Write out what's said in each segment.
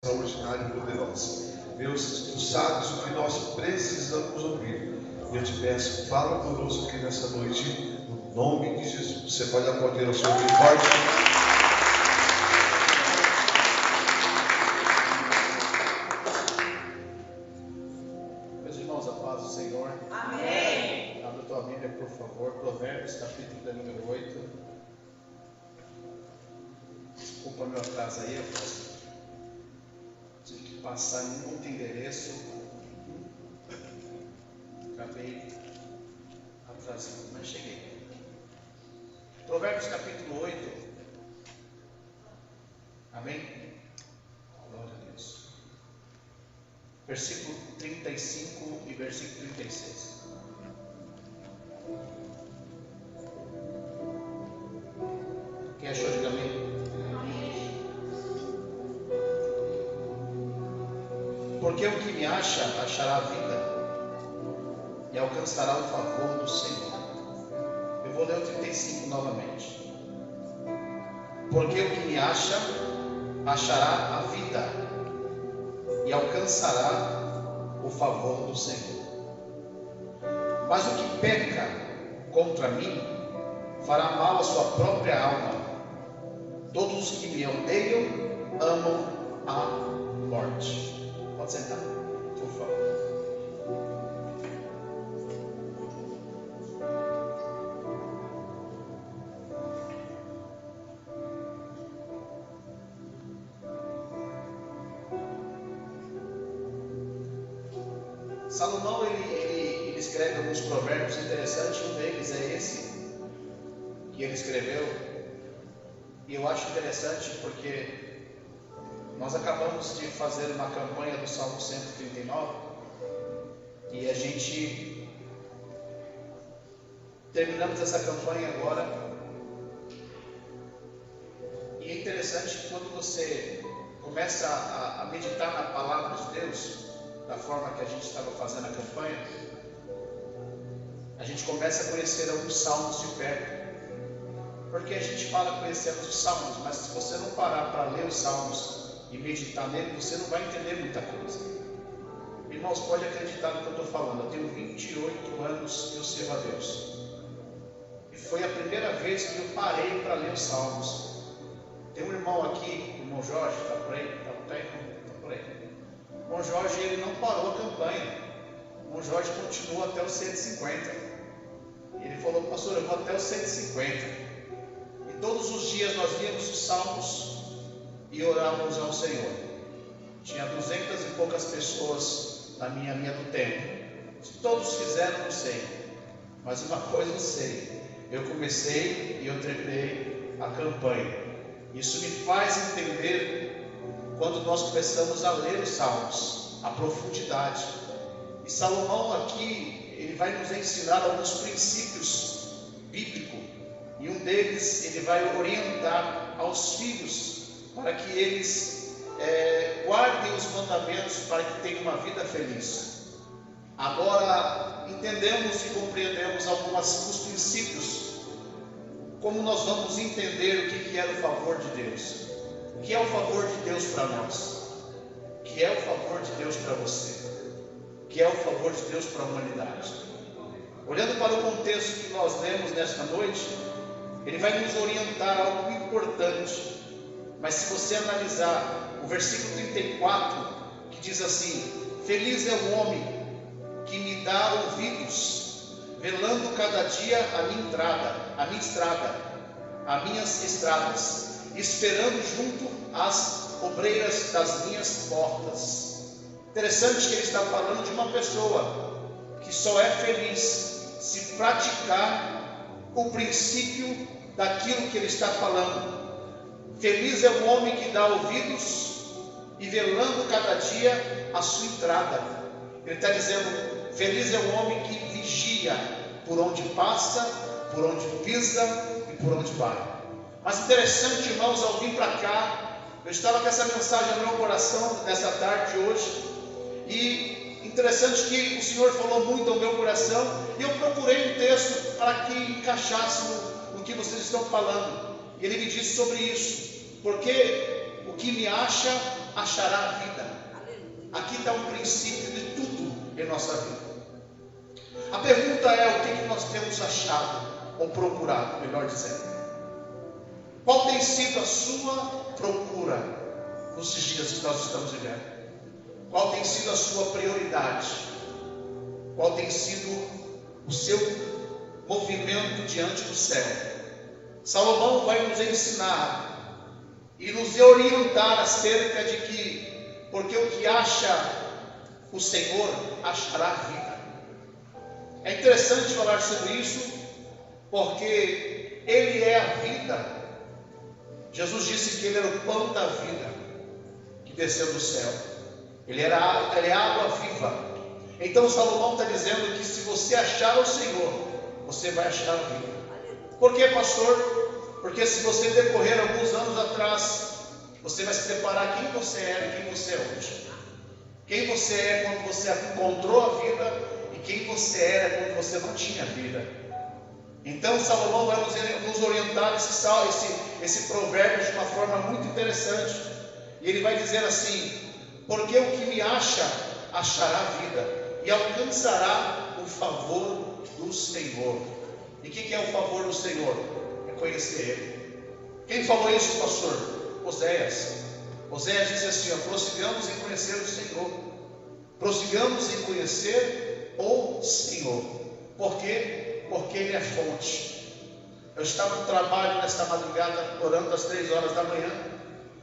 extraordinária e poderosa. Deus, tu sabes o que nós precisamos ouvir. Eu te peço, fala conosco aqui nessa noite, no nome de Jesus. Você pode aplaudir ao Senhor bem forte. Meus irmãos, a paz do Senhor. Amém. Abre a tua Bíblia, por favor. Provérbios, capítulo de número 8. Desculpa meu atraso aí, eu tive que passar em um outro endereço. Acabei atrasando, mas cheguei. Provérbios capítulo 8. Amém? Glória a Deus. Versículo 35 e versículo 36. Quem achou, diga amém. Porque o que me acha, achará a vida e alcançará o favor do Senhor. Eu vou ler o 35 novamente. Porque o que me acha, achará a vida e alcançará o favor do Senhor. Mas o que peca contra mim, fará mal à sua própria alma. Todos os que me odeiam, amam a morte. Pode sentar, por favor. Salomão ele escreve alguns provérbios interessantes. Um deles é esse que ele escreveu, e eu acho interessante porque nós acabamos de fazer uma campanha do Salmo 139 e a gente terminamos essa campanha agora. E é interessante que quando você começa a meditar na palavra de Deus, da forma que a gente estava fazendo a campanha, a gente começa a conhecer alguns salmos de perto. Porque a gente fala conhecemos os salmos, mas se você não parar para ler os salmos e meditar nele, você não vai entender muita coisa. Irmãos, pode acreditar no que eu estou falando. Eu tenho 28 anos que eu sirvo a Deus. E foi a primeira vez que eu parei para ler os salmos. Tem um irmão aqui, o irmão Jorge, está por aí? Está por aí. O irmão Jorge, ele não parou a campanha. O irmão Jorge continua até os 150. E ele falou, pastor, eu vou até os 150. E todos os dias nós líamos os salmos e orávamos ao Senhor. Tinha 200 e poucas pessoas na minha linha do tempo. Se todos fizeram, não sei. Mas uma coisa eu sei. Eu comecei e eu terminei a campanha. Isso me faz entender quando nós começamos a ler os salmos, a profundidade. E Salomão aqui, ele vai nos ensinar alguns princípios bíblicos. E um deles, ele vai orientar aos filhos para que eles guardem os mandamentos para que tenham uma vida feliz. Agora, entendemos e compreendemos alguns dos princípios. Como nós vamos entender o que é o favor de Deus? O que é o favor de Deus para nós? O que é o favor de Deus para você? O que é o favor de Deus para a humanidade? Olhando para o contexto que nós lemos nesta noite, ele vai nos orientar a algo importante. Mas se você analisar o versículo 34, que diz assim: feliz é o homem que me dá ouvidos, velando cada dia a minhas estradas, esperando junto às obreiras das minhas portas. Interessante que ele está falando de uma pessoa que só é feliz se praticar o princípio daquilo que ele está falando. Feliz é o homem que dá ouvidos e velando cada dia a sua entrada. Ele está dizendo, feliz é o homem que vigia por onde passa, por onde pisa e por onde vai. Mas interessante, irmãos, ao vir para cá, eu estava com essa mensagem no meu coração nessa tarde de hoje, e interessante que o Senhor falou muito ao meu coração, e eu procurei um texto para que encaixasse no que vocês estão falando, e ele me disse sobre isso, porque o que me acha, achará vida. Aqui está um princípio de tudo em nossa vida. A pergunta é: o que nós temos achado, ou procurado, melhor dizendo? Qual tem sido a sua procura nos dias que nós estamos vivendo? Qual tem sido a sua prioridade? Qual tem sido o seu movimento diante do céu? Salomão vai nos ensinar e nos orientar acerca de que, porque o que acha o Senhor, achará vida. É interessante falar sobre isso, porque Ele é a vida. Jesus disse que Ele era o pão da vida, que desceu do céu. Ele é água viva. Então Salomão está dizendo que se você achar o Senhor, você vai achar a vida. Por que, pastor? Porque se você decorrer alguns anos atrás, você vai se deparar quem você era e quem você é hoje. Quem você é quando você encontrou a vida e quem você era quando você não tinha vida. Então Salomão vai nos orientar esse provérbio de uma forma muito interessante. E ele vai dizer assim: porque o que me acha, achará vida e alcançará o favor do Senhor. E o que é o favor do Senhor? É conhecer Ele. Quem falou isso, pastor? Oséias. Oséias disse assim: prossigamos em conhecer o Senhor. Prossigamos em conhecer o Senhor. Por quê? Porque Ele é fonte. Eu estava no trabalho nesta madrugada, orando às 3 horas da manhã,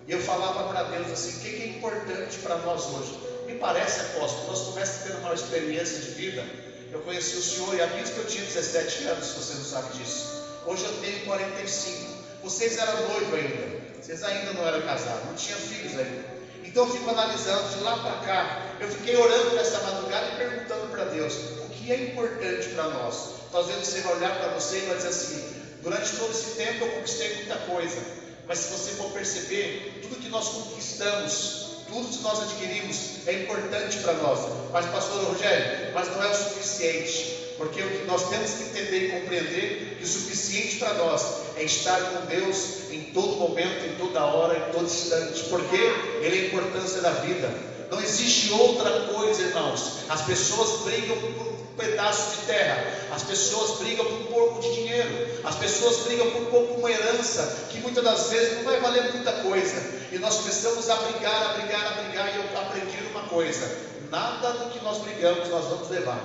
e eu falava para Deus assim: o que é importante para nós hoje? Me parece, apóstolo, nós começamos a ter uma experiência de vida. Eu conheci o Senhor e a que eu tinha 17 anos, se você não sabe disso. Hoje eu tenho 45. Vocês eram noivos ainda. Vocês ainda não eram casados, não tinham filhos ainda. Então eu fico analisando de lá para cá. Eu fiquei orando nessa madrugada e perguntando para Deus: o que é importante para nós? Então às vezes você vai olhar para você e vai dizer assim: durante todo esse tempo eu conquistei muita coisa. Mas se você for perceber, tudo que nós conquistamos, tudo que nós adquirimos é importante para nós. Mas pastor Rogério, mas não é o suficiente. Porque o que nós temos que entender e compreender, que o suficiente para nós é estar com Deus em todo momento, em toda hora, em todo instante. Porque Ele é a importância da vida. Não existe outra coisa, irmãos. As pessoas brigam por um pedaço de terra. As pessoas brigam por um pouco de dinheiro. As pessoas brigam por um pouco uma herança, que muitas das vezes não vai valer muita coisa. E nós começamos a brigar. E eu aprendi uma coisa: nada do que nós brigamos nós vamos levar.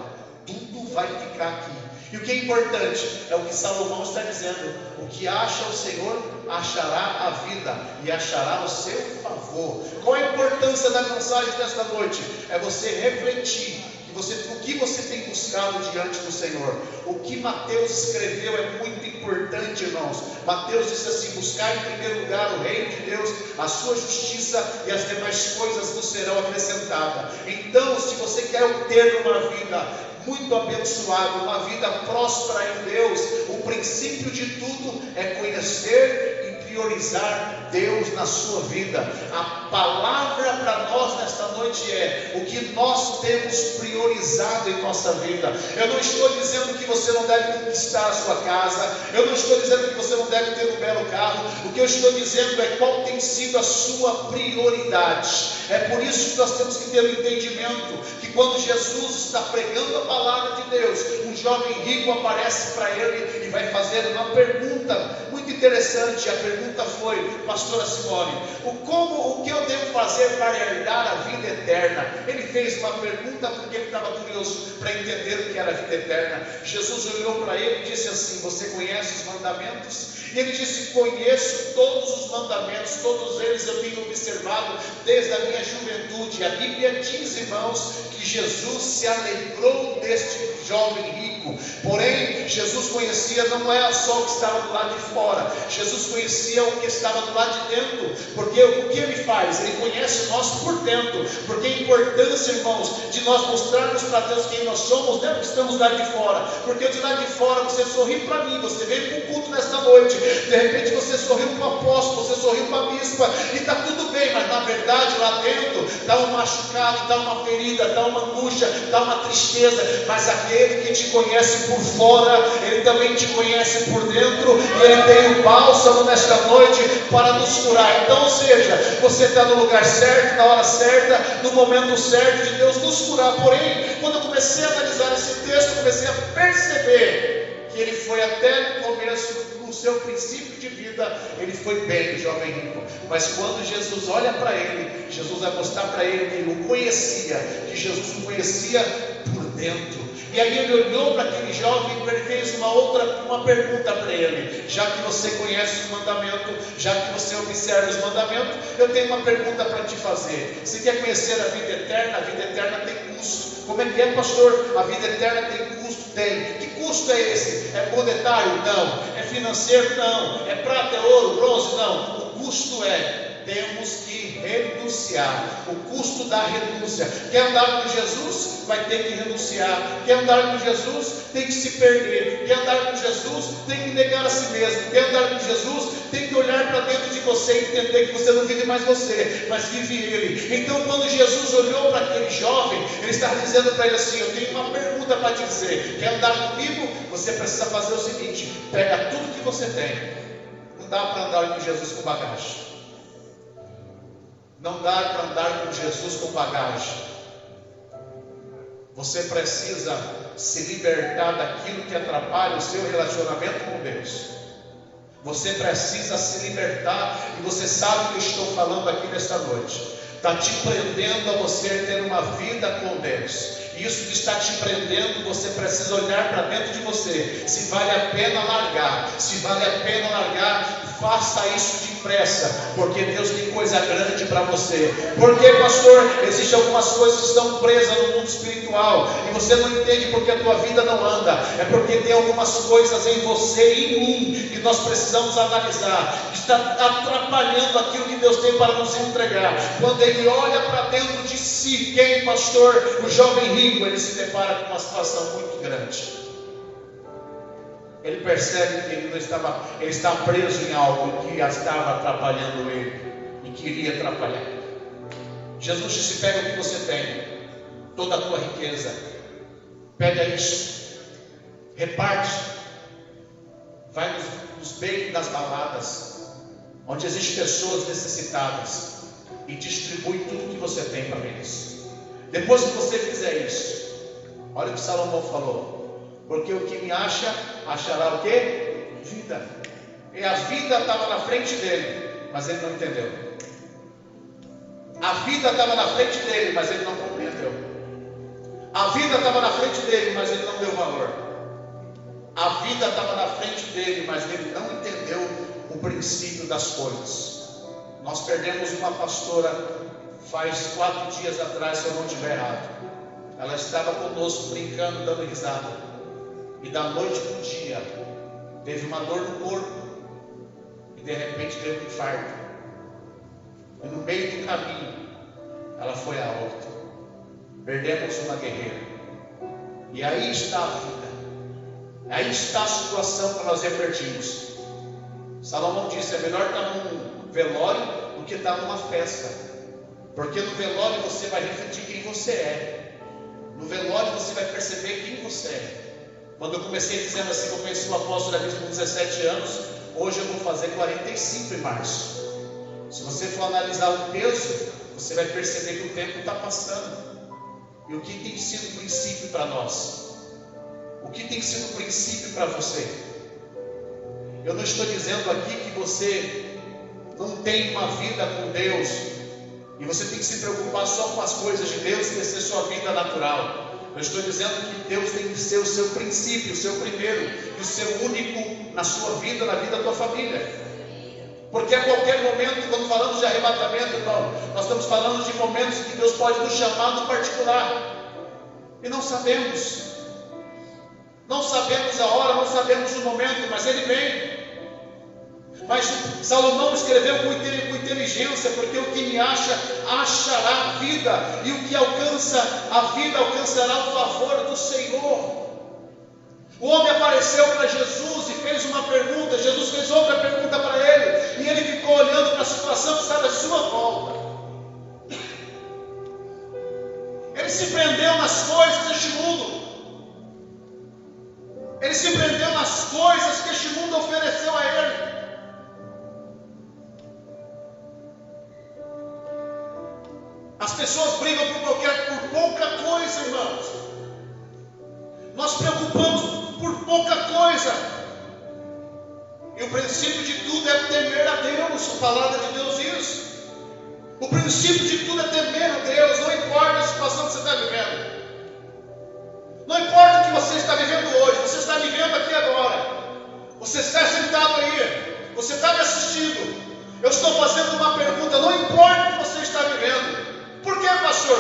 Tudo vai ficar aqui. E o que é importante é o que Salomão está dizendo: o que acha o Senhor, achará a vida e achará o seu favor. Qual é a importância da mensagem desta noite? É você refletir o que você tem buscado diante do Senhor. O que Mateus escreveu é muito importante, irmãos. Mateus disse assim: buscar em primeiro lugar o reino de Deus, a sua justiça, e as demais coisas nos serão acrescentadas. Então, se você quer ter uma vida muito abençoado, uma vida próspera em Deus, o princípio de tudo é conhecer e priorizar Deus na sua vida. A palavra para nós nesta noite é: o que nós temos priorizado em nossa vida. Eu não estou dizendo que você não deve conquistar a sua casa, eu não estou dizendo que você não deve ter um belo carro. O que eu estou dizendo é qual tem sido a sua prioridade. É por isso que nós temos que ter o entendimento que quando Jesus está pregando a palavra de Deus, um jovem rico aparece para ele e vai fazer uma pergunta muito interessante. A pergunta foi: pastora Simone, o que eu devo fazer para herdar a vida eterna? Ele fez uma pergunta porque ele estava curioso para entender o que era a vida eterna. Jesus olhou para ele e disse assim: você conhece os mandamentos? E ele disse: conheço todos os mandamentos, todos eles eu tenho observado desde a minha juventude. A Bíblia diz, irmãos, que Jesus se alegrou deste jovem rico. Porém, Jesus conhecia não era só o que estava do lado de fora, Jesus conhecia o que estava do lado de dentro. Porque o que ele faz? Ele conhece nós por dentro. Porque a importância, irmãos, de nós mostrarmos para Deus quem nós somos, não é que estamos do lado de fora. Porque de lado de fora você sorri para mim, você veio para o culto nesta noite, de repente você sorriu para o apóstolo, você sorriu para a bispa, e está tudo bem, mas na verdade lá dentro está um machucado, está uma ferida, está uma angústia, está uma tristeza, mas aquele que te conhece por fora, Ele também te conhece por dentro, e Ele tem o bálsamo nesta noite para nos curar. Então, ou seja, você está no lugar certo, na hora certa, no momento certo de Deus nos curar. Porém, quando eu comecei a analisar esse texto, eu comecei a perceber que ele foi até no começo, no seu princípio de vida, ele foi bem, o jovem rico. Mas quando Jesus olha para ele, Jesus vai mostrar para ele que ele o conhecia, que Jesus o conhecia por dentro. E aí ele olhou para aquele jovem e ele fez uma pergunta para ele. Já que você conhece os mandamentos, já que você observa os mandamentos, eu tenho uma pergunta para te fazer. Você quer conhecer a vida eterna? A vida eterna tem custo. Como é que é, pastor? A vida eterna tem custo? Tem. Que custo é esse? É monetário? Não. É financeiro? Não. É prata, é ouro, bronze? Não. O custo temos que renunciar. O custo da renúncia. Quer andar com Jesus? Vai ter que renunciar. Quer andar com Jesus? Tem que se perder. Quer andar com Jesus? Tem que negar a si mesmo. Quer andar com Jesus? Tem que olhar para dentro de você e entender que você não vive mais você, mas vive Ele. Então, quando Jesus olhou para aquele jovem, Ele estava dizendo para ele assim: eu tenho uma pergunta para te dizer. Quer andar comigo? Você precisa fazer o seguinte: pega tudo que você tem. Não dá para andar com Jesus com bagagem. Não dá para andar com Jesus com bagagem. Você precisa se libertar daquilo que atrapalha o seu relacionamento com Deus. Você precisa se libertar. E você sabe o que eu estou falando aqui nesta noite. Está te prendendo a você ter uma vida com Deus. E isso que está te prendendo, você precisa olhar para dentro de você. Se vale a pena largar. Se vale a pena largar, faça isso depressa, porque Deus tem coisa grande para você. Porque, pastor, existem algumas coisas que estão presas no mundo espiritual e você não entende porque a tua vida não anda. É porque tem algumas coisas em você e em mim que nós precisamos analisar, que está atrapalhando aquilo que Deus tem para nos entregar. Quando ele olha para dentro de si, quem, pastor? O jovem rico, ele se depara com uma situação muito grande. Ele percebe que ele está preso em algo que estava atrapalhando ele e queria atrapalhar. Jesus disse: pega o que você tem, toda a tua riqueza, pega isso, reparte, vai nos becos das baladas, onde existem pessoas necessitadas, e distribui tudo que você tem para eles. Depois que você fizer isso, olha o que Salomão falou: porque o que me acha, achará o quê? Vida. E a vida estava na frente dele, mas ele não entendeu. A vida estava na frente dele, mas ele não compreendeu. A vida estava na frente dele, mas ele não deu valor. A vida estava na frente dele, mas ele não entendeu o princípio das coisas. Nós perdemos uma pastora faz 4 dias atrás, se eu não estiver errado. Ela estava conosco brincando, dando risada. E da noite para o dia, teve uma dor no corpo, e de repente teve um infarto. E no meio do caminho, ela foi a óbito. Perdemos uma guerreira. E aí está a vida. Aí está a situação para nós refletirmos. Salomão disse: é melhor estar num velório do que estar numa festa. Porque no velório você vai refletir quem você é. No velório você vai perceber quem você é. Quando eu comecei dizendo assim, que eu conheci o apóstolo da Bíblia com 17 anos, hoje eu vou fazer 45 em março. Se você for analisar o peso, você vai perceber que o tempo está passando. E o que tem sido o princípio para nós? O que tem sido o princípio para você? Eu não estou dizendo aqui que você não tem uma vida com Deus e você tem que se preocupar só com as coisas de Deus e ser sua vida natural. Eu estou dizendo que Deus tem que ser o seu princípio, o seu primeiro e o seu único na sua vida, na vida da tua família. Porque a qualquer momento, quando falamos de arrebatamento, irmão, nós estamos falando de momentos que Deus pode nos chamar no particular. E não sabemos. Não sabemos a hora, não sabemos o momento, mas Ele vem. Mas Salomão escreveu com inteligência, porque o que me acha, achará vida, e o que alcança a vida, alcançará o favor do Senhor. O homem apareceu para Jesus e fez uma pergunta, Jesus fez outra pergunta para ele, e ele ficou olhando para a situação que estava à sua volta. Ele se prendeu nas coisas deste mundo. Ele se prendeu nas coisas que este mundo ofereceu a ele. As pessoas brigam por pouca coisa, irmãos. Nós preocupamos por pouca coisa. E o princípio de tudo é temer a Deus. A palavra de Deus diz. O princípio de tudo é temer a Deus. Não importa a situação que você está vivendo. Não importa o que você está vivendo hoje. Você está vivendo aqui agora. Você está sentado aí. Você está me assistindo. Eu estou fazendo uma pergunta. Não importa o que você está vivendo. Por que, pastor?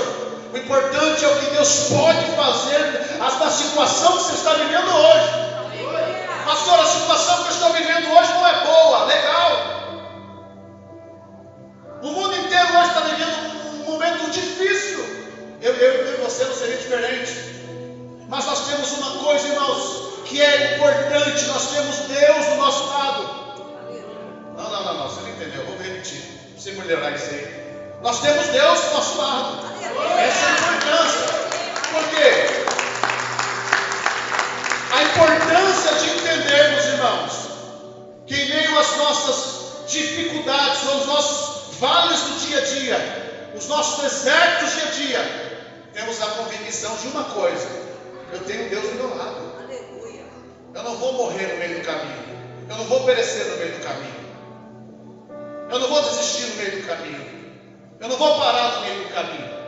O importante é o que Deus pode fazer na situação que você está vivendo hoje. Pastor, a situação que eu estou vivendo hoje não é boa. Legal. O mundo inteiro hoje está vivendo um momento difícil. Eu e você não seria diferente. Mas nós temos uma coisa, irmãos, que é importante. Nós temos Deus do nosso lado. Não, você não entendeu. Vou repetir, para você melhorar isso aí. Nós temos Deus do nosso lado. Essa é a importância. Por quê? A importância de entendermos, irmãos, que em meio às nossas dificuldades, aos nossos vales do dia a dia, os nossos desertos do dia a dia, temos a convicção de uma coisa: eu tenho Deus do meu lado. Aleluia. Eu não vou morrer no meio do caminho. Eu não vou perecer no meio do caminho. Eu não vou desistir no meio do caminho. Eu não vou parar no meio do caminho.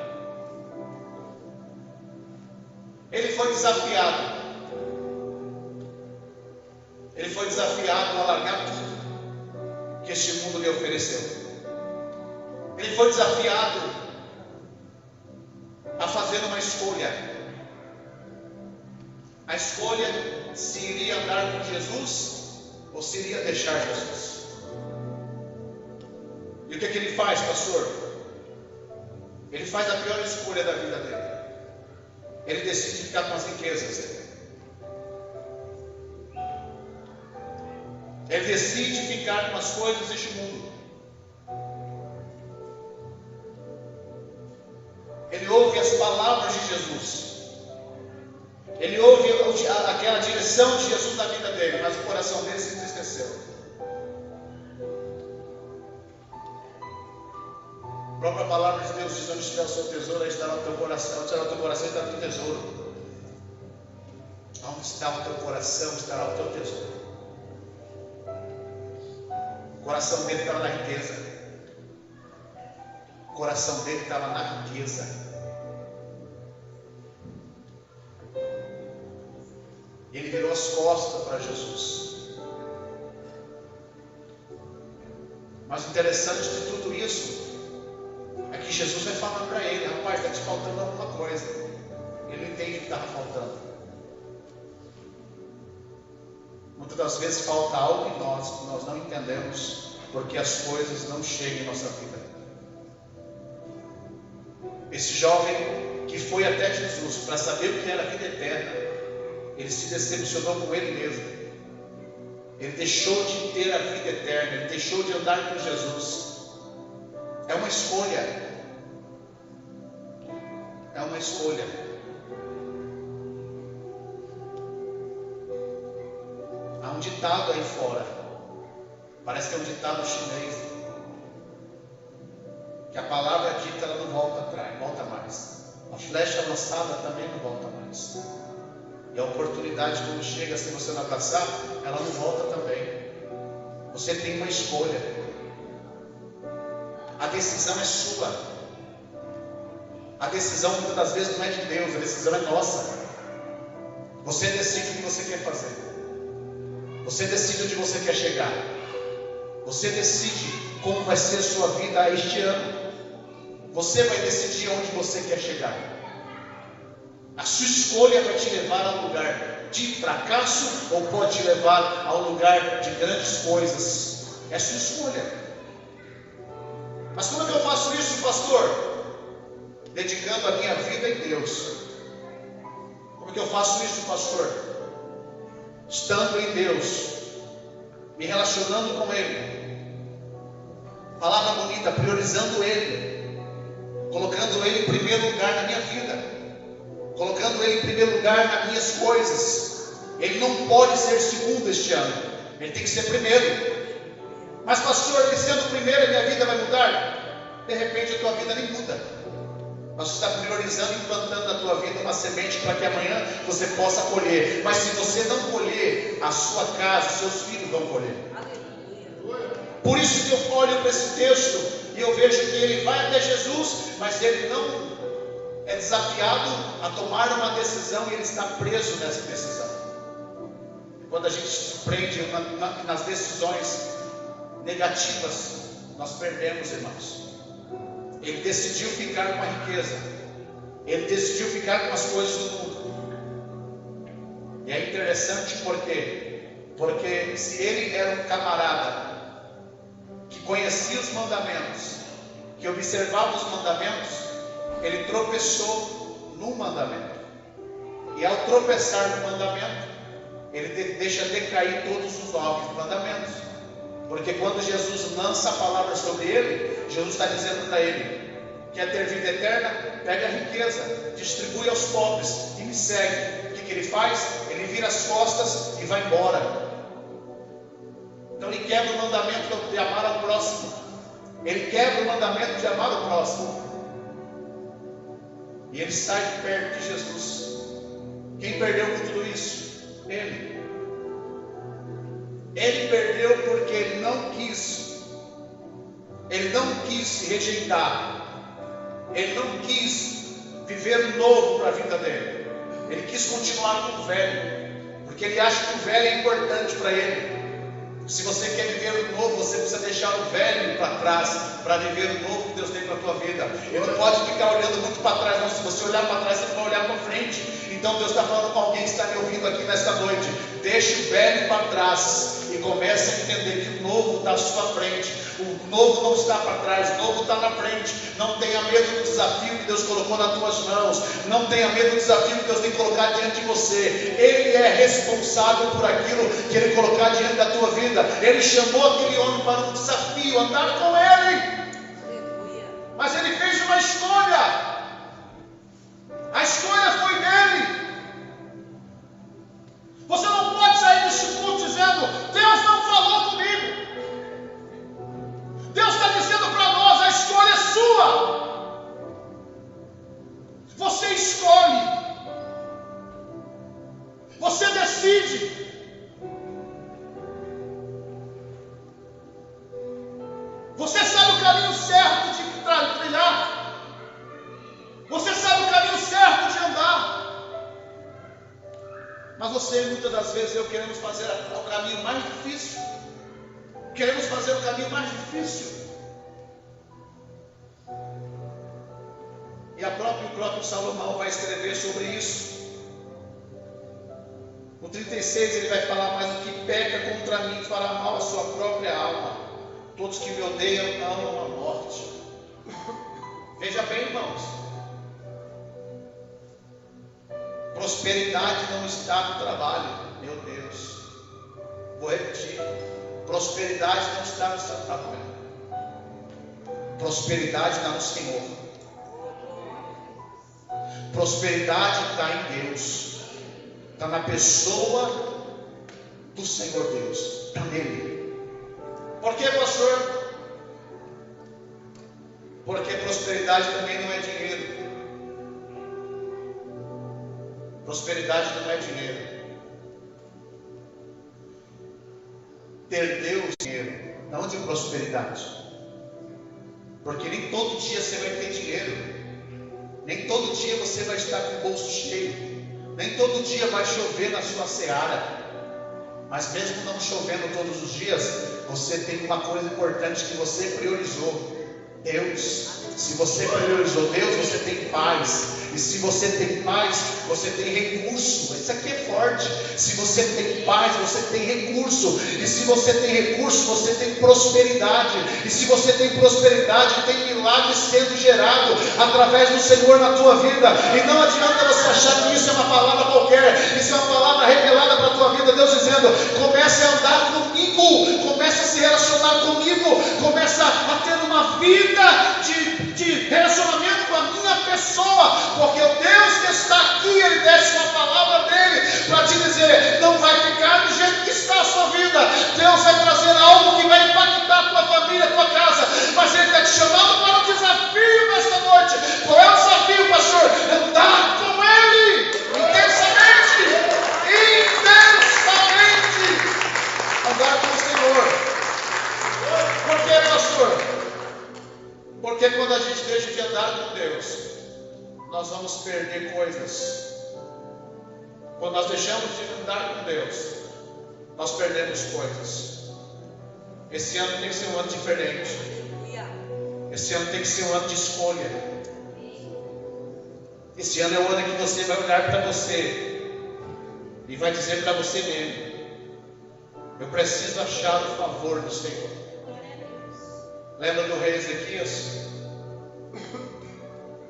Ele foi desafiado. Ele foi desafiado a largar tudo que este mundo lhe ofereceu. Ele foi desafiado a fazer uma escolha. A escolha se iria andar com Jesus ou se iria deixar Jesus. E o que ele faz, pastor? Ele faz a pior escolha da vida dele. Ele decide ficar com as riquezas dele. Ele decide ficar com as coisas deste mundo. Ele ouve as palavras de Jesus. Ele ouve aquela direção de Jesus na vida dele, mas o coração dele se entristeceu. A própria palavra de Deus diz: onde estiver o seu tesouro, aí estará o teu coração. Onde estará o teu coração, estará o teu tesouro. Onde está o teu coração, estará o teu tesouro. O coração dele estava na riqueza. O coração dele estava na riqueza. Ele virou as costas para Jesus. Mas o interessante de tudo isso é que Jesus vai falar para ele: rapaz, está te faltando alguma coisa. Ele não entende o que estava faltando. Muitas das vezes falta algo em nós que nós não entendemos, porque as coisas não chegam em nossa vida. Esse jovem que foi até Jesus para saber o que era a vida eterna, ele se decepcionou com ele mesmo. Ele deixou de ter a vida eterna, ele deixou de andar com Jesus. É uma escolha. É uma escolha. Há um ditado aí fora. Parece que é um ditado chinês. Que a palavra dita, ela não volta atrás, volta mais. A flecha lançada também não volta mais. E a oportunidade, quando chega, se você não abraçar, ela não volta também. Você tem uma escolha. A decisão é sua. A decisão muitas das vezes não é de Deus, a decisão é nossa. Você decide o que você quer fazer. Você decide onde você quer chegar. Você decide como vai ser a sua vida este ano. Você vai decidir onde você quer chegar. A sua escolha vai te levar a um lugar de fracasso ou pode te levar a um lugar de grandes coisas. É a sua escolha. Mas como é que eu faço isso, pastor? Dedicando a minha vida em Deus. Como é que eu faço isso, pastor? Estando em Deus, me relacionando com Ele. Palavra bonita, priorizando Ele. colocando Ele em primeiro lugar na minha vida, colocando Ele em primeiro lugar nas minhas coisas. Ele não pode ser segundo este ano, Ele tem que ser primeiro. Mas pastor, Ele sendo primeiro, a minha vida vai mudar? De repente a tua vida nem muda, mas você está priorizando e implantando na tua vida uma semente para que amanhã você possa colher. Mas se você não colher, a sua casa, os seus filhos vão colher. Por isso que eu olho para esse texto e eu vejo que ele vai até Jesus, mas ele não é desafiado a tomar uma decisão e ele está preso nessa decisão. Quando a gente se prende nas decisões negativas, nós perdemos, irmãos. Ele decidiu ficar com a riqueza, ele decidiu ficar com as coisas do mundo. E é interessante porque se ele era um camarada que conhecia os mandamentos, que observava os mandamentos, ele tropeçou num mandamento. E ao tropeçar no mandamento, ele deixa decair todos os 9 mandamentos. Porque quando Jesus lança a palavra sobre ele, Jesus está dizendo para ele: quer ter vida eterna? Pega a riqueza, distribui aos pobres e me segue. O que ele faz? Ele vira as costas e vai embora. Então ele quebra o mandamento de amar ao próximo. Ele quebra o mandamento de amar o próximo. E ele sai de perto de Jesus. Quem perdeu com tudo isso? Ele. Ele perdeu porque ele não quis. Ele não quis se rejeitar. Ele não quis viver o novo para a vida dele. Ele quis continuar com o velho, porque ele acha que o velho é importante para ele. Se você quer viver o novo, você precisa deixar o velho para trás, para viver o novo que Deus tem para a tua vida. Ele não pode ficar olhando muito para trás, não. Se você olhar para trás, você não vai olhar para frente. Então Deus está falando com alguém que está me ouvindo aqui nesta noite: deixe o velho para trás e comece a entender que o novo está à sua frente. O novo não está para trás, o novo está na frente. Não tenha medo do desafio que Deus colocou nas tuas mãos. Não tenha medo do desafio que Deus tem colocado diante de você. Ele é responsável por aquilo que Ele colocar diante da tua vida. Ele chamou aquele homem para um desafio, andar com Ele. Mas ele fez uma escolha. A escolha foi dele. Você não pode sair desse culto dizendo: Deus não falou comigo. Deus está dizendo para nós: a escolha é sua. Você escolhe. Você decide. Você sabe o caminho certo de trilhar. Você sabe o caminho certo de andar. Mas você, muitas das vezes, queremos fazer o caminho mais difícil. Queremos fazer o caminho mais difícil. E o próprio Salomão vai escrever sobre isso. No 36 ele vai falar: mas o que peca contra mim fará mal à sua própria alma. Todos que me odeiam amam a morte. Veja bem, irmãos. Prosperidade não está no trabalho. Meu Deus. Vou repetir. Prosperidade não está no seu trabalho. Prosperidade está no Senhor. Prosperidade está em Deus. Está na pessoa do Senhor Deus. Está nele. Por que, pastor? Porque prosperidade também não é dinheiro. Prosperidade não é dinheiro. Ter Deus é dinheiro, não de prosperidade. Porque nem todo dia você vai ter dinheiro. Nem todo dia você vai estar com o bolso cheio. Nem todo dia vai chover na sua seara. Mas mesmo não chovendo todos os dias, você tem uma coisa importante que você priorizou: Deus. Se você priorizou Deus, você tem paz. E se você tem paz, você tem recurso. Isso aqui é forte. Se você tem paz, você tem recurso. E se você tem recurso, você tem prosperidade. E se você tem prosperidade, tem milagre sendo gerado através do Senhor na tua vida. E não adianta você achar que isso é uma palavra qualquer. Isso é uma palavra revelada para a tua vida. Deus dizendo: comece a andar comigo, comece a se relacionar comigo, comece a ter uma vida de de relacionamento com a minha pessoa, porque o Deus que está aqui, Ele desce uma palavra dEle para te dizer, não vai ficar do jeito que está a sua vida. Deus vai trazer algo que vai impactar a tua família, a tua casa, mas Ele está te chamando para um desafio nesta noite. Qual é o desafio, pastor? Andar com Ele intensamente, andar com o Senhor. Por que, pastor? Porque quando a gente deixa de andar com Deus, nós vamos perder coisas. Quando nós deixamos de andar com Deus, nós perdemos coisas. Esse ano tem que ser um ano diferente. Esse ano tem que ser um ano de escolha. Esse ano é o ano em que você vai olhar para você e vai dizer para você mesmo: eu preciso achar o favor do Senhor. Lembra do rei Ezequias?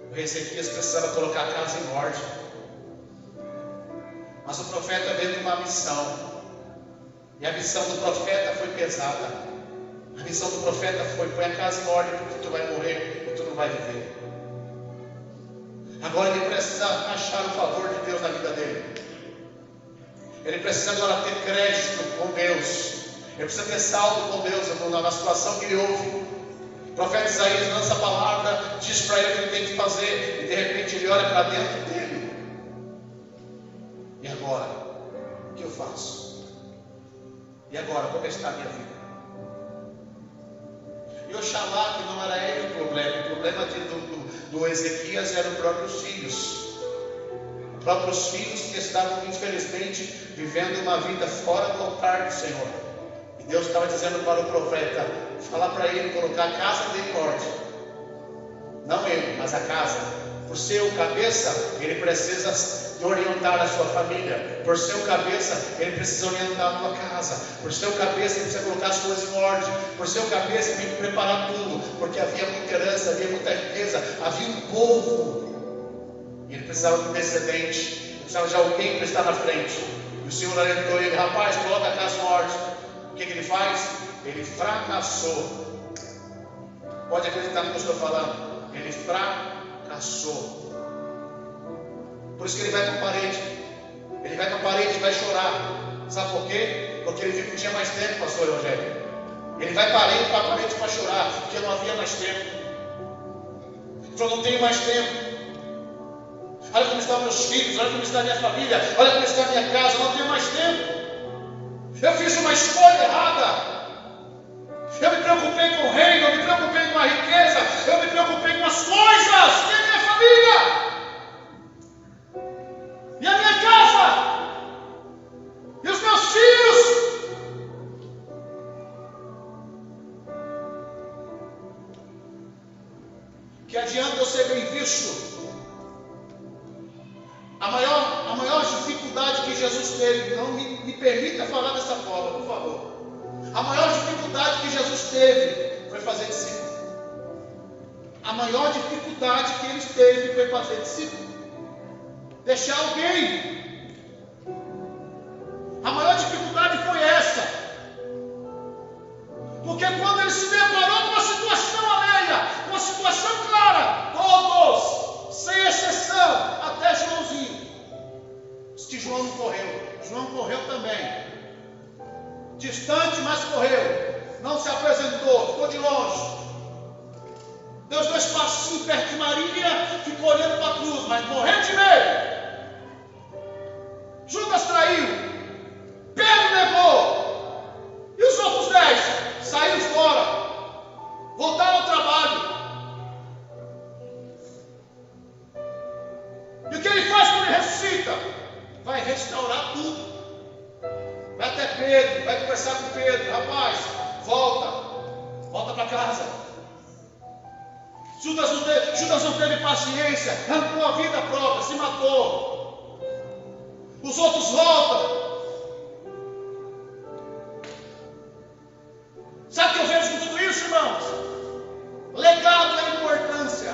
O rei Ezequias precisava colocar a casa em ordem, mas o profeta veio com uma missão, e a missão do profeta foi pesada. A missão do profeta foi: põe a casa em ordem, porque tu vai morrer e tu não vai viver. Agora ele precisa achar o favor de Deus na vida dele. Ele precisa agora ter crédito com Deus. Ele precisa ter saldo com Deus na situação que ele ouve. O profeta Isaías lança a palavra, diz para ele o que ele tem que fazer, e de repente ele olha para dentro dele. E agora? O que eu faço? E agora? Como está a minha vida? E Oxalá que não era ele o problema do Ezequias eram os próprios filhos. Os próprios filhos que estavam, infelizmente, vivendo uma vida fora do altar do Senhor. E Deus estava dizendo para o profeta, falar para ele colocar a casa dele em ordem. Não ele, mas a casa. Por ser o cabeça, ele precisa orientar a sua família. Por ser o cabeça, ele precisa orientar a tua casa. Por ser o cabeça, ele precisa colocar as coisas em ordem. Por ser o cabeça, ele tem que preparar tudo, porque havia muita herança, havia muita riqueza, havia um povo. E ele precisava de um descendente, ele precisava de alguém para estar na frente. E o Senhor orientou ele: rapaz, coloca a casa em ordem. O que ele faz? Ele fracassou. Pode acreditar no que eu estou falando. Ele fracassou. Por isso que ele vai para a parede. Ele vai para a parede e vai chorar. Sabe por quê? Porque ele viu que não tinha mais tempo, pastor Eugênio. Ele vai para a parede para chorar, porque não havia mais tempo. Ele falou: não tenho mais tempo. Olha como estão meus filhos, olha como está a minha família, olha como está a minha casa, eu não tenho mais tempo. Eu fiz uma escolha errada. Eu me preocupei com o reino, eu me preocupei com a riqueza, eu me preocupei com as coisas. E a minha família? E a minha casa? E os meus filhos? Que adianta eu ser bem visto? A maior dificuldade que Jesus teve, não me permita falar dessa forma, por favor. A maior dificuldade que Jesus teve foi fazer discípulo. A maior dificuldade que ele teve foi fazer discípulo. Deixar alguém. A maior dificuldade foi essa. Porque quando ele se deparou com uma situação alheia, uma situação clara, todos, sem exceção, até Joãozinho, diz que João não correu. João correu também. Distante, mas correu. Não se apresentou, ficou de longe. Deu 2 passinhos perto de Maria, ficou olhando para a cruz, mas morreu de medo. Judas traiu, Pedro negou, e os outros 10 saíram fora, voltaram ao trabalho. E o que ele faz quando ele ressuscita? Vai restaurar tudo. Vai até Pedro, vai conversar com Pedro: rapaz, volta para casa. Judas não teve paciência, arrancou a vida própria, se matou. Os outros voltam. Sabe o que eu vejo com tudo isso, irmãos? Legado é importância.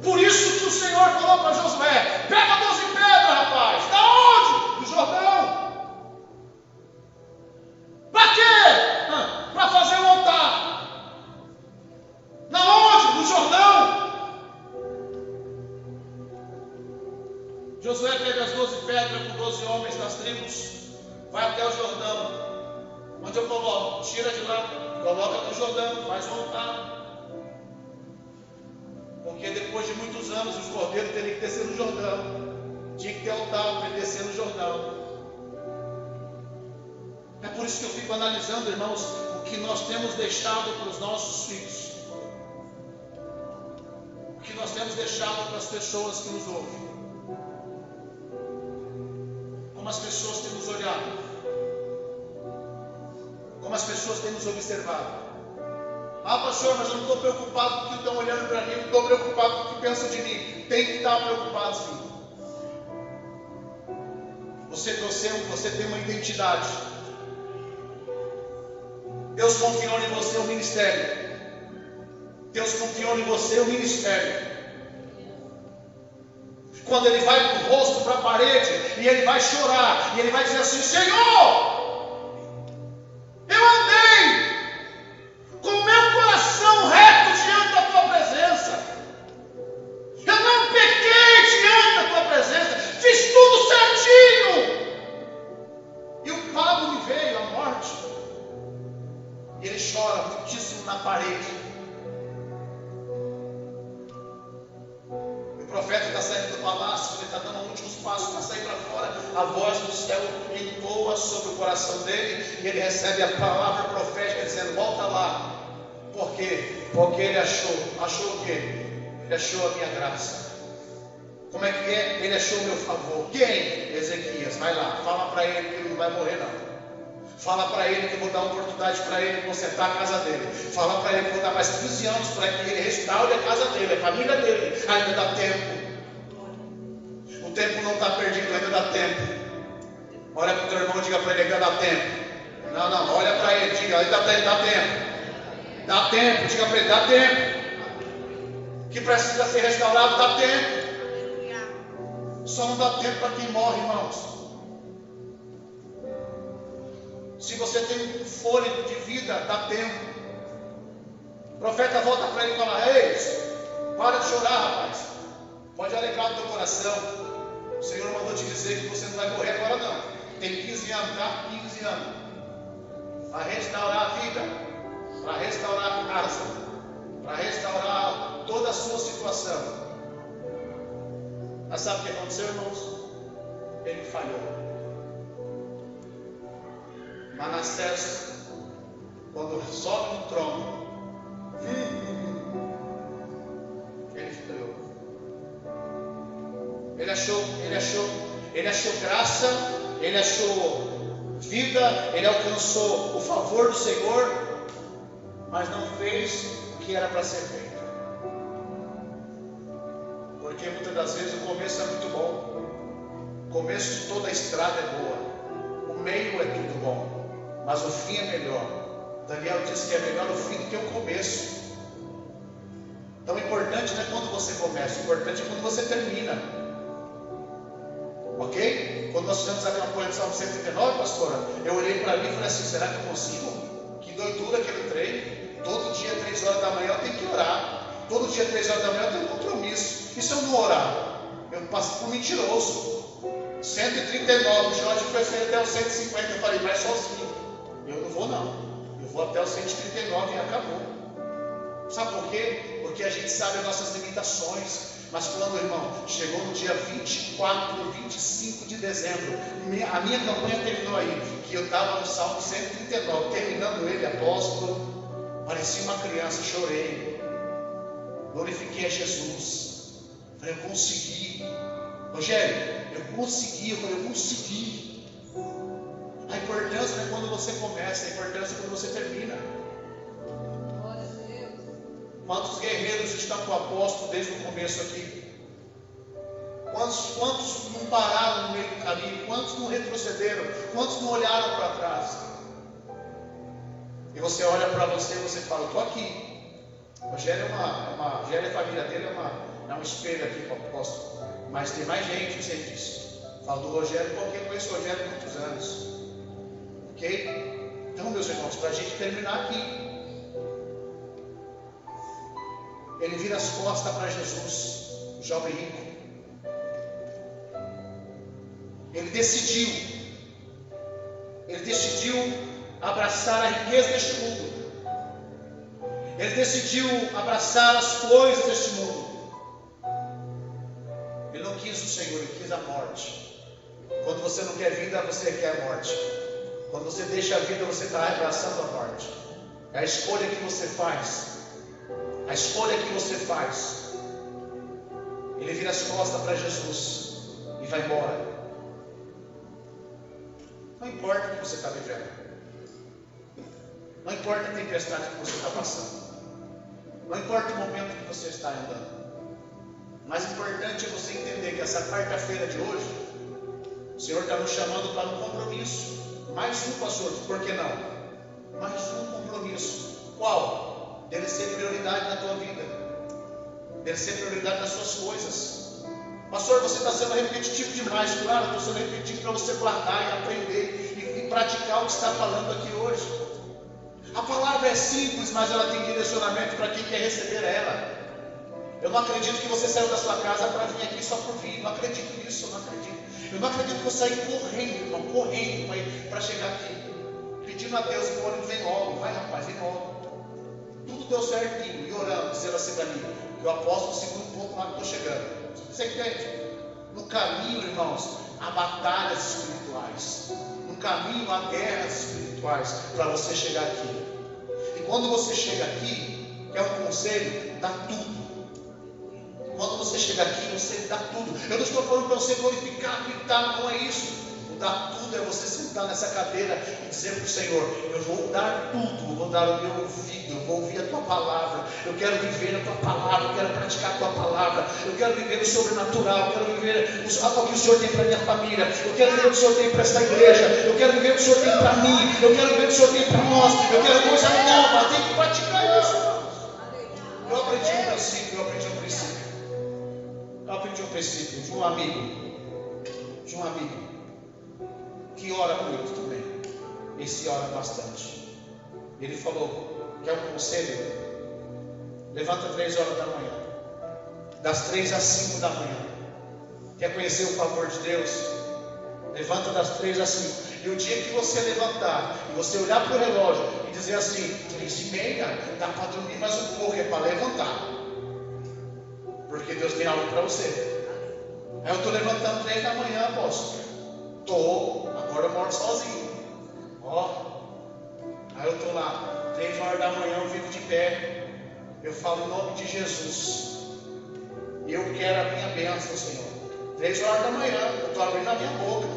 Por isso que o Senhor falou para Josué: pega 12 pedras, rapaz. Da onde? Do Jordão. Para quê? Para fazer um altar. Na onde? Josué pega as 12 pedras com 12 homens das tribos, vai até o Jordão, onde eu coloco, tira de lá, coloca no Jordão, faz um altar, porque depois de muitos anos os cordeiros teriam que descer no Jordão, tinha que ter altar para ele descer no Jordão. É por isso que eu fico analisando, irmãos, o que nós temos deixado para os nossos filhos, o que nós temos deixado para as pessoas que nos ouvem, como as pessoas têm nos olhado, como as pessoas têm nos observado. Ah, pastor, mas eu não estou preocupado com o que estão olhando para mim, não estou preocupado com o que pensam de mim. Tem que estar preocupado, sim. Você tem uma identidade. Deus confiou em você o ministério. Deus confiou em você o ministério. Quando ele vai com o rosto para a parede, e ele vai chorar, e ele vai dizer assim: Senhor, eu andei com o meu coração reto diante da tua presença, eu não pequei diante da tua presença, fiz tudo certinho, e o pago me veio, a morte. E ele chora muitíssimo na parede. O profeta está saindo do palácio, ele está dando últimos passos para sair para fora. A voz do céu ecoa sobre o coração dele, e ele recebe a palavra profética dizendo: volta lá. Por quê? Porque ele achou o quê? Ele achou a minha graça. Como é que é? Ele achou o meu favor. Quem? Ezequias. Vai lá, fala para ele que ele não vai morrer não. Fala para ele que eu vou dar uma oportunidade para ele consertar a casa dele. Fala para ele que eu vou dar mais 15 anos para que ele restaure a casa dele, a família dele. Ainda dá tempo. O tempo não está perdido, ainda dá tempo. Olha para o teu irmão e diga para ele que ainda dá tempo. Não, olha para ele, diga, ainda dá tempo. Dá tempo, diga para ele, dá tempo. Que precisa ser restaurado, dá tempo. Só não dá tempo para quem morre, irmãos. Se você tem um fôlego de vida, dá tempo. O profeta volta para ele e fala: ei, para de chorar, rapaz. Pode alegrar o teu coração. O Senhor mandou te dizer que você não vai morrer agora não. Tem 15 anos, tá? 15 anos. Para restaurar a vida, para restaurar a casa, para restaurar toda a sua situação. Mas sabe o que aconteceu, irmãos? Ele falhou. Manassés, quando sobe no trono, ele falhou. Ele achou graça, ele achou vida, ele alcançou o favor do Senhor, mas não fez o que era para ser feito. Porque muitas das vezes o começo é muito bom, o começo de toda a estrada é boa, o meio é tudo bom, mas o fim é melhor. Daniel disse que é melhor o fim do que o começo. Então o importante não é quando você começa, o importante é quando você termina. Ok? Quando nós fizemos a campanha do Salmo 139, pastora, eu olhei para mim e falei assim: será que eu consigo? Que doidura aquele treino. Todo dia 3 horas da manhã eu tenho que orar. Todo dia 3 horas da manhã eu tenho um compromisso. E se eu não orar? Eu passo por mentiroso. 139, o Jorge foi até os 150. Eu falei: vai sozinho. Eu não vou não. Eu vou até os 139 e acabou. Sabe por quê? Porque a gente sabe as nossas limitações. Mas quando, irmão, chegou no dia 24 e 25 de dezembro, a minha campanha terminou aí, que eu estava no Salmo 139, terminando ele, apóstolo, parecia uma criança, chorei, glorifiquei a Jesus. Falei: eu consegui. Rogério, eu consegui. Eu falei: eu consegui. A importância não é quando você começa, a importância é quando você termina. Quantos guerreiros estão com o apóstolo desde o começo aqui? Quantos não pararam no meio do caminho? Quantos não retrocederam? Quantos não olharam para trás? E você olha para você e você fala: estou aqui. Rogério Rogério e a família dele é um espelho aqui para o apóstolo. Mas tem mais gente, eu sei disso. Falo do Rogério porque eu conheço o Rogério há muitos anos. Ok? Então, meus irmãos, para a gente terminar aqui, ele vira as costas para Jesus, o jovem rico. Ele decidiu abraçar a riqueza deste mundo. Ele decidiu abraçar as coisas deste mundo. Ele não quis o Senhor, ele quis a morte. Quando você não quer vida, você quer a morte. Quando você deixa a vida, você está abraçando a morte. É a escolha que você faz. A escolha que você faz. Ele vira as costas para Jesus e vai embora. Não importa o que você está vivendo. Não importa a tempestade que você está passando. Não importa o momento que você está andando. Mais importante é você entender que essa quarta-feira de hoje, o Senhor está nos chamando para um compromisso. Mais um, pastor, por que não? Mais um compromisso. Qual? Dele ser prioridade na tua vida. Dele ser prioridade nas suas coisas. Pastor, você está sendo repetitivo demais. Claro, eu estou sendo repetitivo para você guardar e aprender e praticar o que está falando aqui hoje. A palavra é simples, mas ela tem direcionamento para quem quer receber ela. Eu não acredito que você saiu da sua casa para vir aqui só por vir. Não acredito nisso, eu não acredito. Eu não acredito que você saiu correndo, irmão, correndo para chegar aqui. Pedindo a Deus que o ônibus vem logo. Vai, rapaz, vem logo. Tudo deu certinho. E orando, dizendo assim para mim, que o apóstolo segura um pouco lá que estou chegando. Você entende? No caminho, irmãos, há batalhas espirituais. No caminho há guerras espirituais para você chegar aqui. E quando você chega aqui, que é um conselho, dá tudo. Quando você chega aqui, você dá tudo. Eu não estou falando para você glorificar, gritar, não é isso. O dar tudo é você sentar nessa cadeira e dizer para o Senhor, eu vou dar tudo, eu vou dar o meu ouvido, eu vou ouvir a tua palavra, eu quero viver a tua palavra, eu quero praticar a tua palavra, eu quero viver o sobrenatural, eu quero viver o que o Senhor tem para a minha família, eu quero viver o que o Senhor tem para esta igreja, eu quero viver o que o Senhor tem para mim, eu quero viver o que o Senhor tem para nós, eu quero coisa nova, tem que praticar isso. Eu aprendi um princípio. Eu aprendi um princípio de um amigo que ora muito também. Esse ora bastante. Ele falou que é um conselho. Levanta 3 horas da manhã, das 3 às 5 da manhã. Quer conhecer o favor de Deus? Levanta das 3 às 5. E o dia que você levantar e você olhar para o relógio e dizer assim, 3h30, dá para dormir mais um pouco, é para levantar. Porque Deus tem algo para você. Aí eu estou levantando 3 da manhã, apóstolo. Agora eu moro sozinho. Aí eu estou lá, 3 horas da manhã, eu fico de pé. Eu falo em nome de Jesus. Eu quero a minha bênção, Senhor. 3 horas da manhã, eu estou abrindo a minha boca.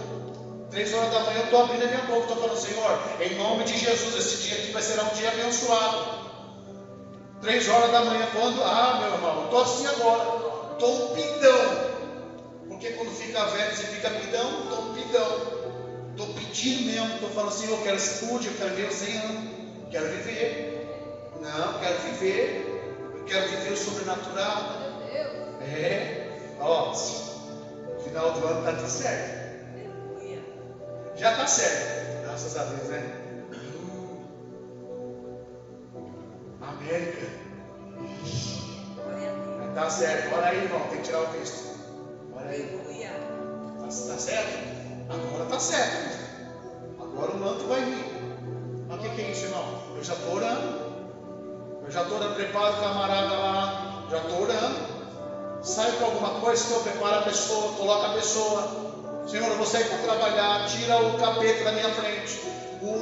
3 horas da manhã, eu estou abrindo a minha boca. Estou falando, Senhor, em nome de Jesus, esse dia aqui vai ser um dia abençoado. 3 horas da manhã, quando? Meu irmão, eu estou assim agora. Estou um pidão. Porque quando fica velho, você fica pidão. Estou um pidão. Estou pedindo mesmo. Estou falando assim, eu quero saúde, eu quero ver os 100 anos. Quero viver. Não, quero viver. Eu quero viver o sobrenatural. No final do ano está tudo certo. Já está certo. Graças a Deus, né? América. Tá certo, olha aí, irmão, tem que tirar o visto. Olha aí. Tá certo? Agora tá certo. Agora o manto vai vir. Mas o que é isso, irmão? Eu já estou orando. Prepara o camarada lá. Já estou orando. Sai para alguma coisa, Senhor, prepara a pessoa, coloca a pessoa. Senhor, eu vou sair para trabalhar. Tira o capeta da minha frente.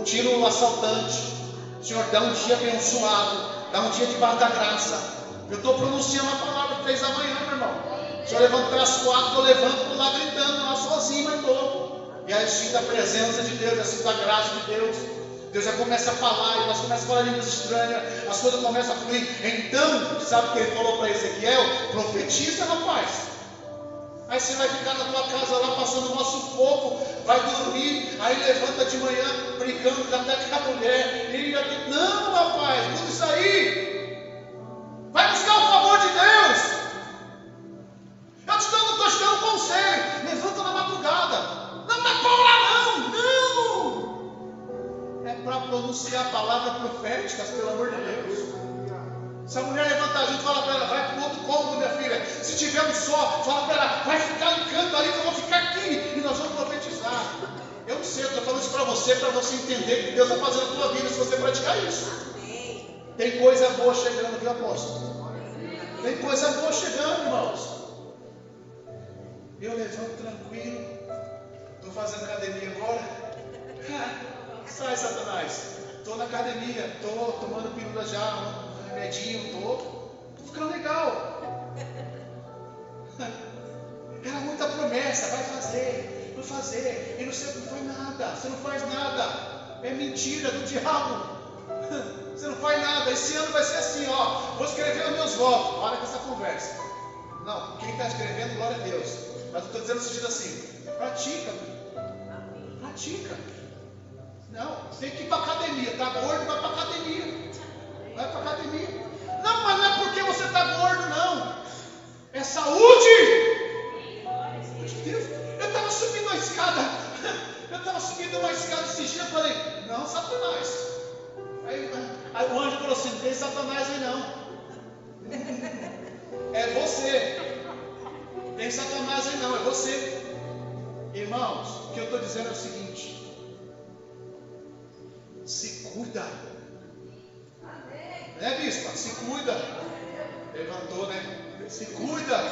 Tira o assaltante. Senhor, dá um dia abençoado. Dá um dia debaixo da graça. Eu estou pronunciando a palavra 3 da manhã, meu irmão. Se eu levantar às 4, eu levanto lá gritando, lá sozinho, mas estou. E aí sinto a presença de Deus, eu sinto a graça de Deus. Deus já começa a falar, e nós começamos a falar línguas estranhas, as coisas começam a fluir. Então, sabe o que ele falou para Ezequiel? Profetiza, rapaz. Aí você vai ficar na tua casa lá passando o nosso fogo, vai dormir, aí levanta de manhã brigando até com a mulher. Não, rapaz, tudo isso aí. Vai buscar o favor de Deus. Eu estou te dando um conselho. Levanta na madrugada. Não é para orar, não. É para pronunciar palavras proféticas, pelo amor de Deus. Se a mulher levantar junto, fala para ela, vai para o outro cômodo, minha filha. Se tiver um só, fala para ela, vai ficar no canto ali que eu vou ficar aqui. E nós vamos profetizar. não sei, eu estou falando isso para você entender que Deus vai fazer na tua vida se você praticar isso. Tem coisa boa chegando, viu, apóstolo? Tem coisa boa chegando, irmãos. Eu levanto tranquilo. Estou fazendo academia agora. Sai, Satanás. Estou na academia. Estou tomando pílula já, um remedinho. Estou ficando legal. Era muita promessa. Vai fazer. E você não faz nada. Você não faz nada. É mentira do diabo. Você não faz nada. Esse ano vai ser assim, ó. Vou escrever os meus votos. Para com essa conversa. Não, quem está escrevendo, glória a Deus. Mas eu estou dizendo no sentido assim: pratica. Pratica. Não, tem que ir para a academia. Está gordo, vai para a academia. Vai para a academia. Não, mas não é porque você está gordo, não. É saúde. Deus, eu estava subindo uma escada. Esses dias. Eu falei: não, Satanás. Aí o anjo falou assim: não tem Satanás aí não. É você. Tem Satanás aí não, é você. Irmãos, o que eu estou dizendo é o seguinte: se cuida. Né, bispa? Se cuida. Levantou, né? Se cuida.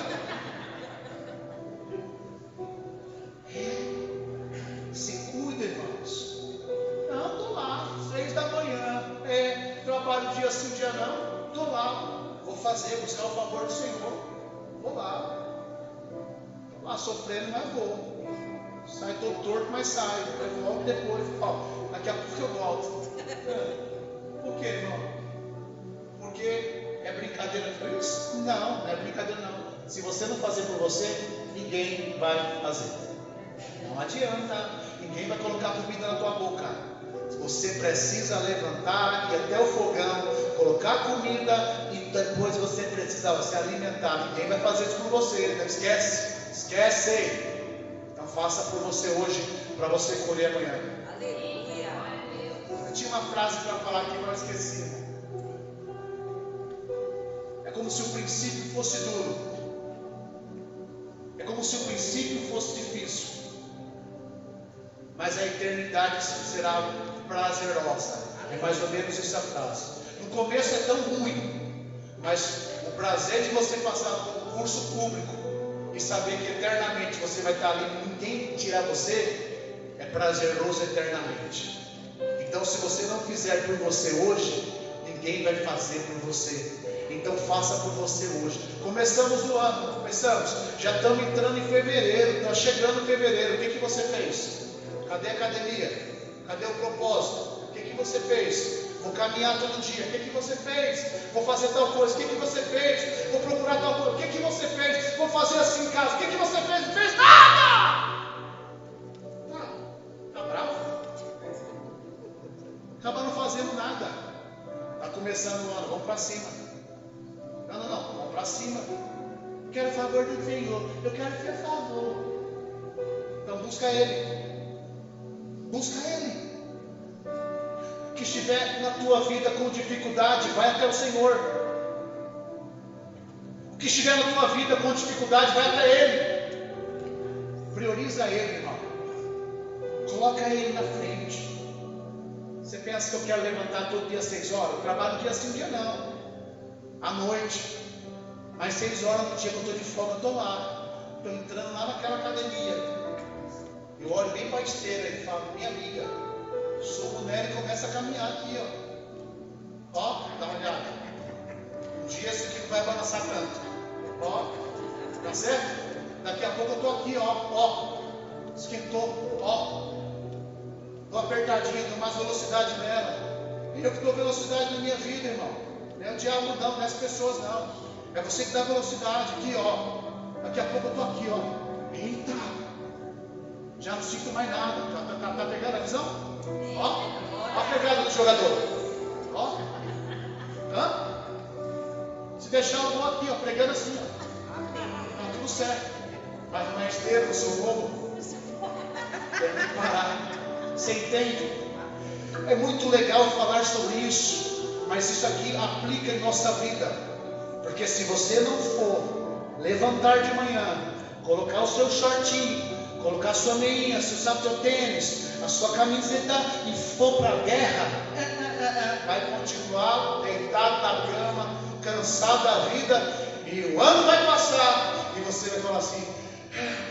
Se cuida, irmãos. Não, estou lá, 6 da manhã. Trabalho dia sim, dia não. Estou lá. Vou buscar o favor do Senhor. Vou lá. Estou lá sofrendo, mas vou. Sai todo torto, mas sai. Eu volto depois. Daqui a pouco eu volto. Por quê, irmão? Porque é brincadeira tudo isso? Não, não é brincadeira não. Se você não fazer por você, ninguém vai fazer. Não adianta. Ninguém vai colocar comida na tua boca. Você precisa levantar e ir até o fogão, colocar comida e depois você precisa se alimentar. Ninguém vai fazer isso por você. Não esquece. Então faça por você hoje, para você colher amanhã. Aleluia. Eu tinha uma frase para falar aqui, mas eu esqueci. É como se o princípio fosse duro. É como se o princípio fosse difícil. Mas a eternidade será prazerosa. É mais ou menos essa frase. No começo é tão ruim, mas o prazer de você passar por um curso público e saber que eternamente você vai estar ali, ninguém tirar você, é prazeroso eternamente. Então, se você não fizer por você hoje, ninguém vai fazer por você. Então faça por você hoje. Começamos o ano, já estamos entrando em fevereiro, está chegando fevereiro. O que você fez? Cadê a academia? Cadê o propósito? O que você fez? Vou caminhar todo dia. O que você fez? Vou fazer tal coisa. O que você fez? Vou procurar tal coisa. O que você fez? Vou fazer assim em casa. O que você fez? Não fez nada! Tá bravo? Acaba não fazendo nada. Está começando o ano. Vamos para cima. Não. Vamos para cima. Quero o favor do Senhor. Eu quero ter favor. Então busca Ele. Busca Ele. O que estiver na tua vida com dificuldade, vai até o Senhor. O que estiver na tua vida com dificuldade, vai até Ele. Prioriza Ele, irmão. Coloca Ele na frente. Você pensa que eu quero levantar todo dia às 6 horas? Eu trabalho dia sim, dia não. À noite. Às 6 horas no dia que eu estou de folga, eu estou lá. Estou entrando lá naquela academia. Eu olho bem para a esteira e falo: minha amiga, subo nela e começo a caminhar aqui, ó, dá uma olhada. Um dia esse aqui não vai balançar tanto, ó, tá certo? Daqui a pouco eu estou aqui, ó, esquentou, ó, estou apertadinho, dou mais velocidade nela. E eu que dou velocidade na minha vida, irmão. Não é o diabo não, não é as pessoas não. É você que dá velocidade aqui, ó. Daqui a pouco eu estou aqui, ó. Eita! Já não sinto mais nada. Tá pegando a visão? Ó a pegada do jogador. Ó. Se deixar eu vou aqui, ó, pregando assim, ó. Tá tudo certo. Mas não é esteira, eu sou bobo. Tem que parar. Você entende? É muito legal falar sobre isso, mas isso aqui aplica em nossa vida. Porque se você não for levantar de manhã, colocar o seu shortinho, colocar a sua meinha, se usar teu tênis, a sua camiseta e for para a guerra, vai continuar deitado na cama, cansado da vida, e o ano vai passar, e você vai falar assim: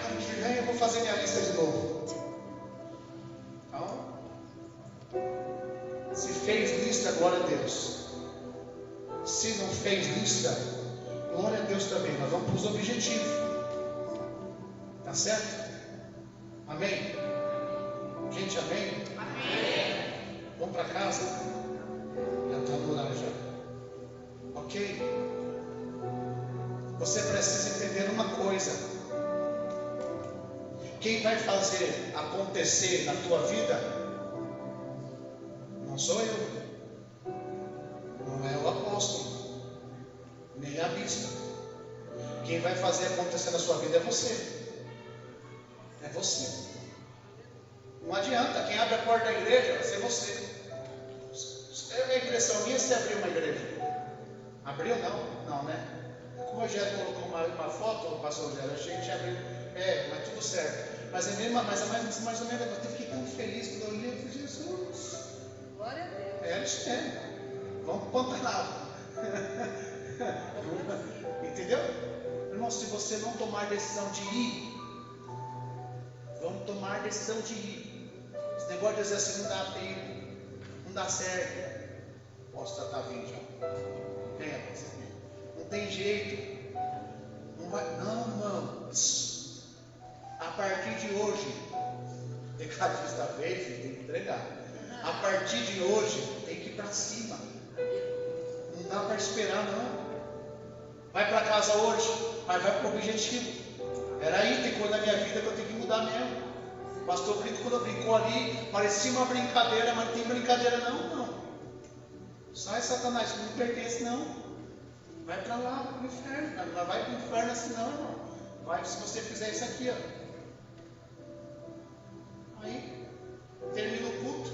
ano que vem eu vou fazer minha lista de novo. Então, se fez lista, glória a Deus. Se não fez lista, glória a Deus também. Nós vamos para os objetivos. Tá certo? Amém? Gente, amém? Amém. Vamos para casa? Já está no horário já. Ok? Você precisa entender uma coisa. Quem vai fazer acontecer na tua vida não sou eu. Não é o apóstolo, nem a bispa. Quem vai fazer acontecer na sua vida é você. É você. Não adianta, quem abre a porta da igreja vai ser você. É impressão minha se abriu uma igreja. Abriu não? Não, né? O Rogério colocou uma foto, o pastor Rogério, achei que tinha abrido. Mas tudo certo. Mas é mesmo, mais ou menos, eu fiquei tão feliz quando eu olhei e falei: Jesus. Glória a Deus. Isso mesmo. Vamos para o Pantanal. Entendeu? Irmão, se você não tomar decisão de ir, vamos tomar decisão de ir. Esse negócio de dizer assim: não dá tempo, não dá certo. Posso tratar 20 já. Venha, não tem jeito. Não vai, não, irmão. A partir de hoje, decadista vez, tem que entregar. A partir de hoje, tem que ir para cima. Não dá para esperar, não. Vai para casa hoje, mas vai para o objetivo. Era aí, tem coisa na minha vida que eu tenho que mudar mesmo. O pastor Brito, quando brincou ali, parecia uma brincadeira, mas não tem brincadeira não. Sai, Satanás, não me pertence não. Vai para lá, para o inferno. Não vai para o inferno assim não, irmão. Vai se você fizer isso aqui, ó. Aí, termina o culto.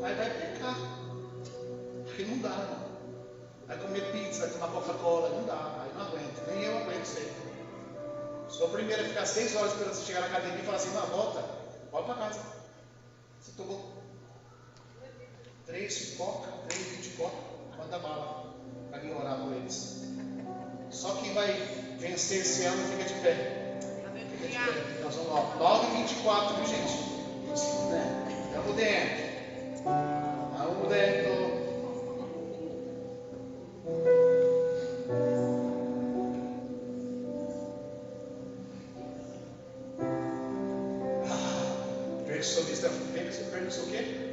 Aí vai pecar. Porque não dá, irmão. Vai comer pizza, vai tomar Coca-Cola, não dá. Aí não aguento, nem eu aguento isso aí. Sou o primeiro a ficar 6 horas esperando você chegar na academia e falar assim: não, volta para casa. Você tomou 3 coca, 3 de coca, manda bala para mim orar por eles. Só quem vai vencer esse ano fica de pé. Fica de pé. Nós vamos lá, 9h24, viu, gente? Estamos dentro. Estamos dentro. Percussionista o quê?